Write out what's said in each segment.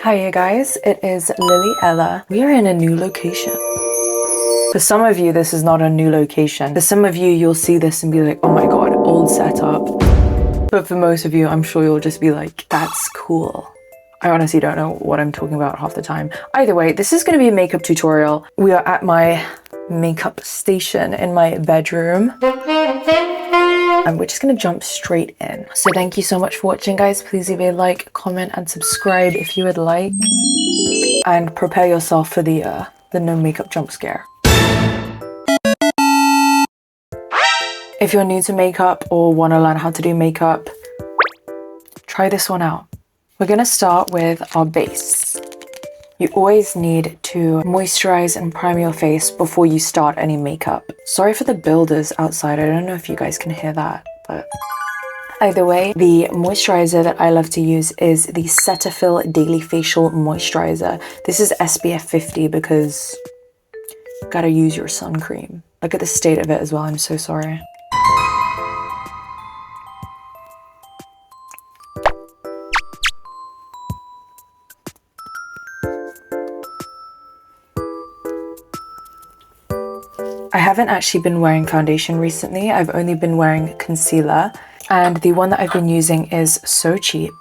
Hiya guys, it is Liliella. We are in a new location. For some of you, this is not a new location. For some of you, you'll see this and be like, oh my god, old setup. But for most of you, I'm sure you'll just be like, that's cool. I honestly don't know what I'm talking about half the time. Either way, this is going to be a makeup tutorial. We are at my makeup station in my bedroom. And we're just gonna jump straight in. So thank you so much for watching, guys. Please leave a like, comment, and subscribe if you would like. And prepare yourself for the no makeup jump scare. If you're new to makeup or want to learn how to do makeup, try this one out. We're gonna start with our base. You always need to moisturize and prime your face before you start any makeup. Sorry for the builders outside. I don't know if you guys can hear that, but either way, the moisturizer that I love to use is the Cetaphil Daily Facial Moisturizer. This is SPF 50 because you gotta use your sun cream. Look at the state of it as well. I'm so sorry. I haven't actually been wearing foundation recently. I've only been wearing concealer, and the one that I've been using is so cheap.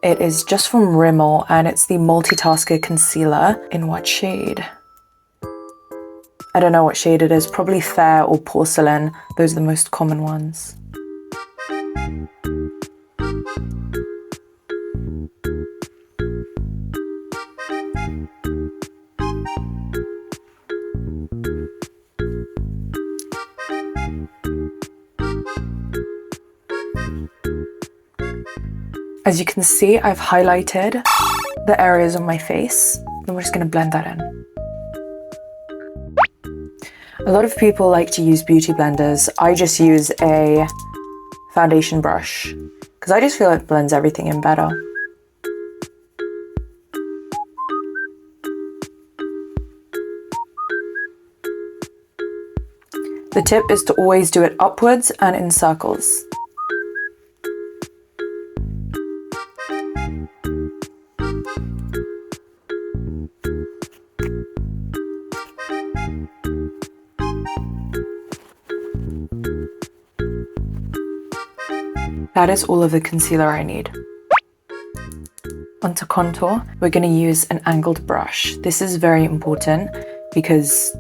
It is just from Rimmel and it's the Multitasker Concealer. In what shade? I don't know what shade it is, probably Fair or Porcelain. Those are the most common ones. As you can see, I've highlighted the areas on my face, and we're just going to blend that in. A lot of people like to use beauty blenders. I just use a foundation brush because I just feel it blends everything in better. The tip is to always do it upwards and in circles. That is all of the concealer I need. Onto contour, we're going to use an angled brush. This is very important because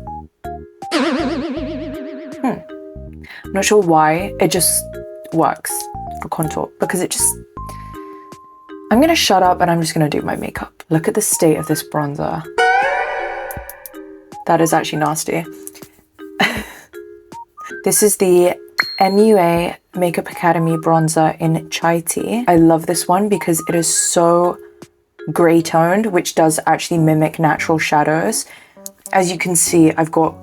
I'm not sure why, it just works for contour because it just... I'm going to shut up and I'm just going to do my makeup. Look at the state of this bronzer. That is actually nasty. This is the MUA Makeup Academy bronzer in Chai Tea. I love this one because it is so grey toned, which does actually mimic natural shadows. As you can see, I've got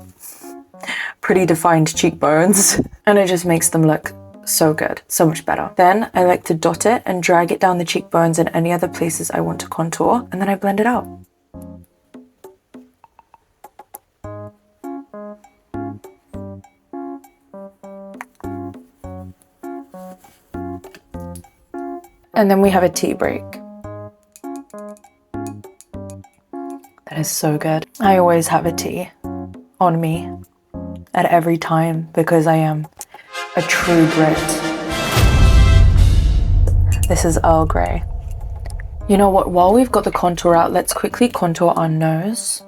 pretty defined cheekbones and it just makes them look so good, so much better. Then I like to dot it and drag it down the cheekbones and any other places I want to contour, and then I blend it out. And then we have a tea break. That is so good. I always have a tea on me at every time because I am a true Brit. This is Earl Grey. You know what, while we've got the contour out, let's quickly contour our nose.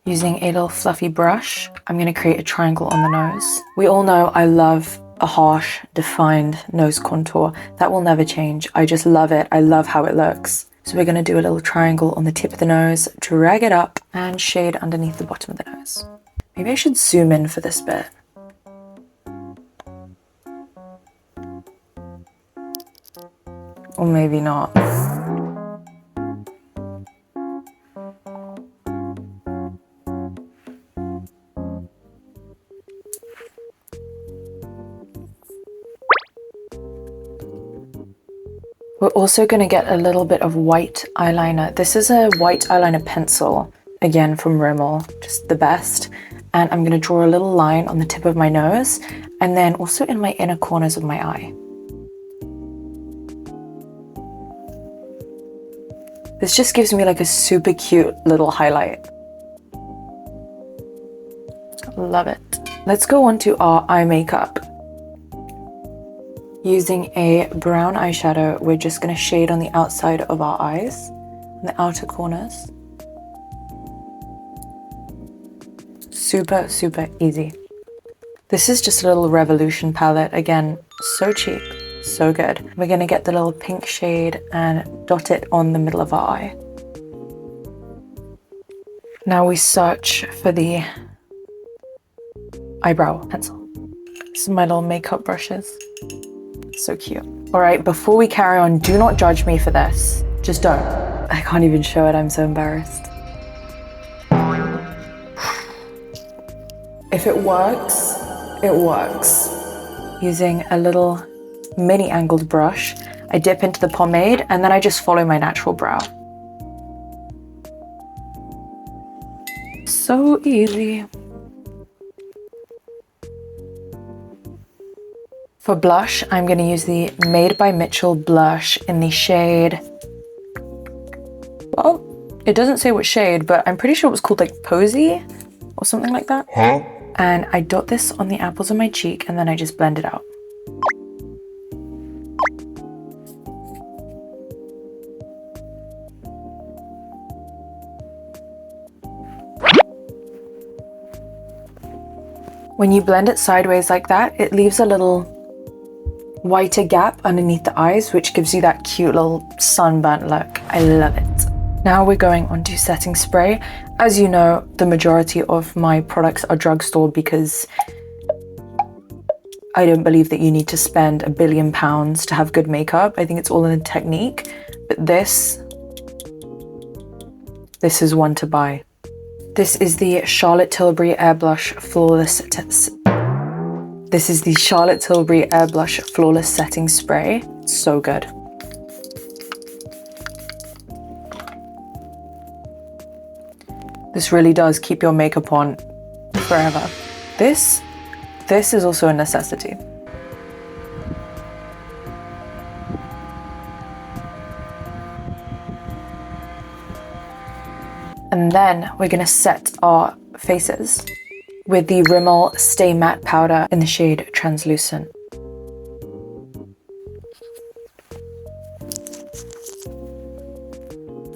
Using a little fluffy brush, I'm gonna create a triangle on the nose. We all know I love a harsh, defined nose contour. That will never change. I just love it. I love how it looks. So we're gonna do a little triangle on the tip of the nose, drag it up, and shade underneath the bottom of the nose. Maybe I should zoom in for this bit. Or maybe not. We're also going to get a little bit of white eyeliner. This is a white eyeliner pencil, again from Rimmel, just the best. And I'm going to draw a little line on the tip of my nose and then also in my inner corners of my eye. This just gives me like a super cute little highlight. Love it. Let's go on to our eye makeup. Using a brown eyeshadow, we're just going to shade on the outside of our eyes, on the outer corners. Super, super easy. This is just a little Revolution palette. Again, so cheap, so good. We're going to get the little pink shade and dot it on the middle of our eye. Now we search for the eyebrow pencil. This is my little makeup brushes. So cute. All right, before we carry on, do not judge me for this. Just don't. I can't even show it, I'm so embarrassed. If it works, it works. Using a little mini angled brush, I dip into the pomade and then I just follow my natural brow. So easy. For blush, I'm going to use the Made by Mitchell blush in the shade, well, it doesn't say what shade, but I'm pretty sure it was called like Posy or something like that. Huh? And I dot this on the apples of my cheek and then I just blend it out. When you blend it sideways like that, it leaves a little whiter gap underneath the eyes, which gives you that cute little sunburnt look. I love it. Now we're going on to setting spray. As you know, the majority of my products are drugstore because I don't believe that you need to spend £1 billion to have good makeup. I think it's all in the technique. But this is one to buy. This is the Charlotte Tilbury Airbrush Flawless This is the Charlotte Tilbury Airbrush Flawless Setting Spray. It's so good. This really does keep your makeup on forever. This is also a necessity. And then we're gonna set our faces with the Rimmel Stay Matte Powder in the shade Translucent.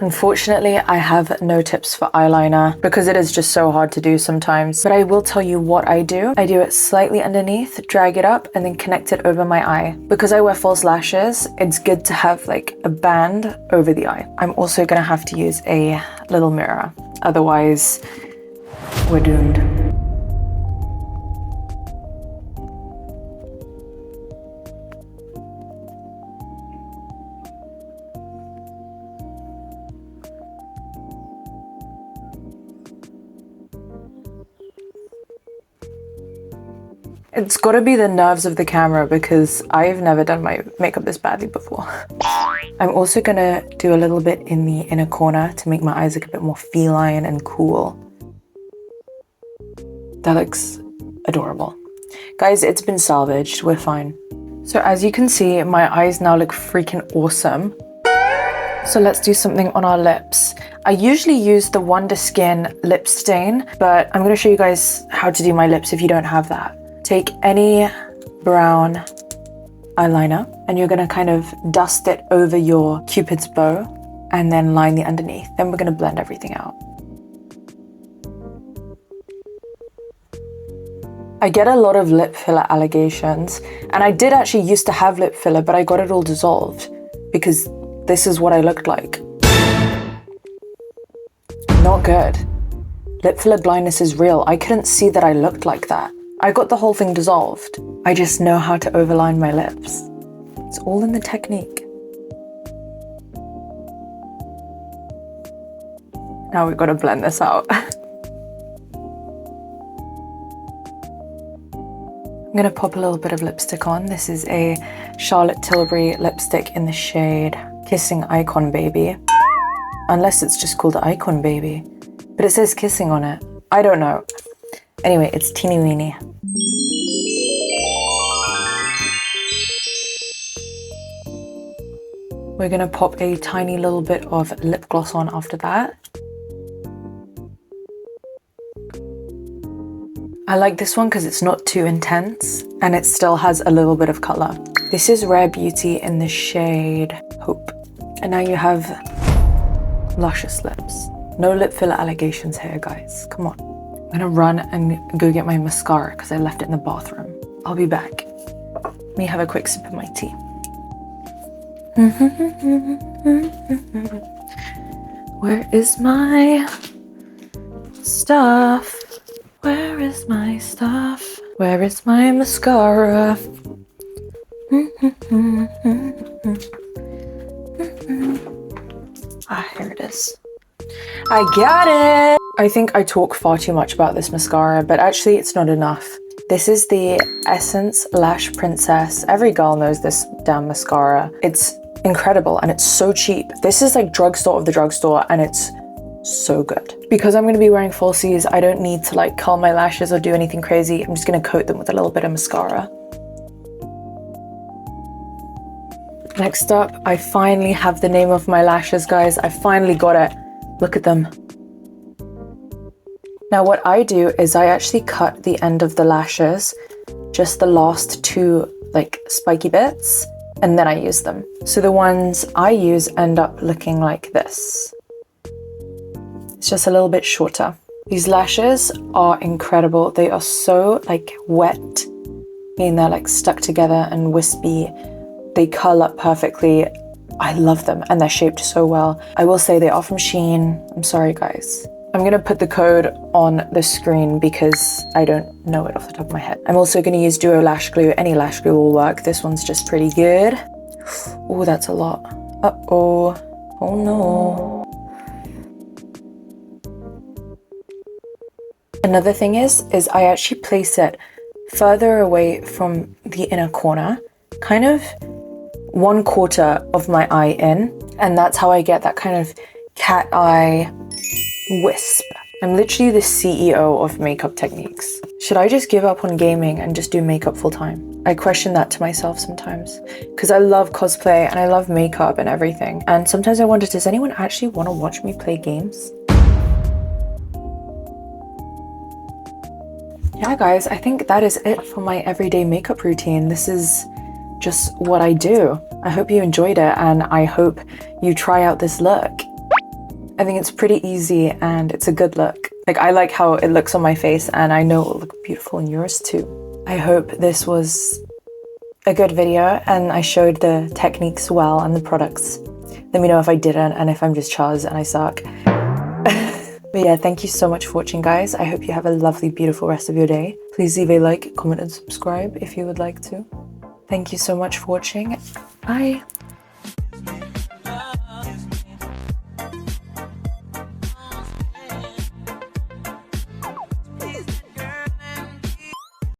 Unfortunately, I have no tips for eyeliner because it is just so hard to do sometimes, but I will tell you what I do. I do it slightly underneath, drag it up, and then connect it over my eye. Because I wear false lashes, it's good to have like a band over the eye. I'm also gonna have to use a little mirror, otherwise we're doomed. It's gotta be the nerves of the camera because I've never done my makeup this badly before. I'm also gonna do a little bit in the inner corner to make my eyes look a bit more feline and cool. That looks adorable. Guys, it's been salvaged, we're fine. So as you can see, my eyes now look freaking awesome. So let's do something on our lips. I usually use the Wonder Skin lip stain, but I'm gonna show you guys how to do my lips if you don't have that. Take any brown eyeliner and you're gonna kind of dust it over your Cupid's bow and then line the underneath. Then we're gonna blend everything out. I get a lot of lip filler allegations, and I did actually used to have lip filler, but I got it all dissolved because this is what I looked like. Not good. Lip filler blindness is real. I couldn't see that I looked like that. I got the whole thing dissolved. I just know how to overline my lips. It's all in the technique. Now we've got to blend this out. I'm gonna pop a little bit of lipstick on. This is a Charlotte Tilbury lipstick in the shade Kissing Icon Baby. Unless it's just called Icon Baby. But it says kissing on it. I don't know. Anyway, it's teeny weeny. We're We're gonna pop a tiny little bit of lip gloss on after that. I like this one because it's not too intense and it still has a little bit of color. This is Rare Beauty in the shade Hope. And now you have luscious lips. No lip filler allegations here, guys. Come on. I'm gonna run and go get my mascara because I left it in the bathroom. I'll be back. Let me have a quick sip of my tea. Where is my stuff? Where is my stuff? Where is my mascara? Ah, here it is. I got it! I think I talk far too much about this mascara, but actually it's not enough. This is the Essence Lash Princess. Every girl knows this damn mascara. It's incredible and it's so cheap. This is like drugstore of the drugstore and it's so good. Because I'm going to be wearing falsies, I don't need to like curl my lashes or do anything crazy. I'm just going to coat them with a little bit of mascara. Next up, I finally have the name of my lashes, guys. I finally got it. Look at them. Now what I do is I actually cut the end of the lashes, just the last two like spiky bits, and then I use them. So the ones I use end up looking like this. It's just a little bit shorter. These lashes are incredible. They are so like wet, meaning they're like stuck together and wispy. They curl up perfectly. I love them and they're shaped so well. I will say they are from Shein. I'm sorry, guys. I'm gonna put the code on the screen because I don't know it off the top of my head. I'm also gonna use Duo Lash Glue. Any lash glue will work. This one's just pretty good. Oh, that's a lot. Uh-oh. Oh no. Another thing is I actually place it further away from the inner corner, kind of 1/4 of my eye in, and that's how I get that kind of cat eye wisp. I'm literally the CEO of makeup techniques. Should I just give up on gaming and just do makeup full time? I question that to myself sometimes because I love cosplay and I love makeup and everything. And sometimes I wonder, does anyone actually want to watch me play games? Yeah, guys, I think that is it for my everyday makeup routine. This is just what I do. I hope you enjoyed it and I hope you try out this look. I think it's pretty easy and it's a good look. Like, I like how it looks on my face and I know it will look beautiful in yours too. I hope this was a good video and I showed the techniques well and the products. Let me know if I didn't and if I'm just Chaz and I suck. But yeah, thank you so much for watching, guys. I hope you have a lovely, beautiful rest of your day. Please leave a like, comment and subscribe if you would like to. Thank you so much for watching. Bye.